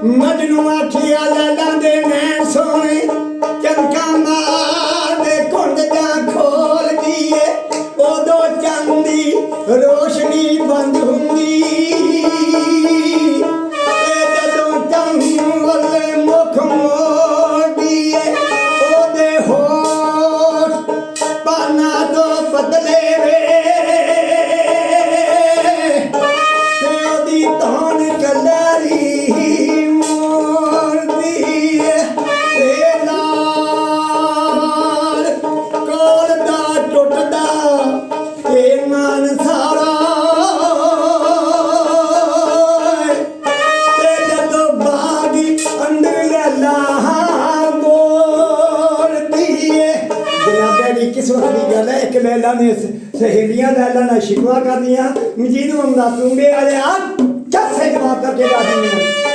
ਮਜਨੂੰ ਆਖਿਆ ਲੈਲਾਂ ਦੇ ਨੈਣ ਸੋਹਣੇ ਚਮਕਾਂ ਮਾਰਦੇ ਘੁੰਡ ਜਾਂ ਖੋਲ ਦੀਏ ਉਦੋਂ ਚਾਂਦੀ ਰੋਸ਼ਨੀ ਬੰਦ ਹੁੰਦੀ ਤੇ ਜਦੋਂ ਚੰਨ ਵੱਲੇ ਮੁਖ ਮੋੜਦੀ ਏ ਉਹਦੇ ਹੋਠ ਪਾਨਾ ਤੋਂ ਬਦਲੇ ਵੇ ਤੇ ਉਹਦੀ ਧੌਣ ਕਲਰੀ ਮੋੜਦੀ ਏ ਤੇ ਲਾਲ ਕੋਲ ਦਾ ਟੁੱਟਦਾ ਇਹ ਮਨ ਸਾਰਾ ਤੇ ਜਦੋਂ ਬਾਗੀ ਅੰਦਰ ਲੈਲਾ ਬੋਲਦੀ ਏ ਜਨਾਬੇ ਦੀ ਕਿਸਮਤ ਦੀ ਗੱਲ ਹੈ ਇੱਕ ਲੈਲਾ ਨੇ ਸਹੇਲੀਆਂ ਲੈਲਾ ਨਾਲ ਸ਼ਿਕਵਾ ਕਰਦੀਆਂ ਮਜੀਦ ਮਮਦਾ ਤੁੰਬੇ ਵਾਲੇ ਆ ਚੱਸੇ ਜਵਾਬ ਕਰਕੇ ਦੱਸਦੀਆਂ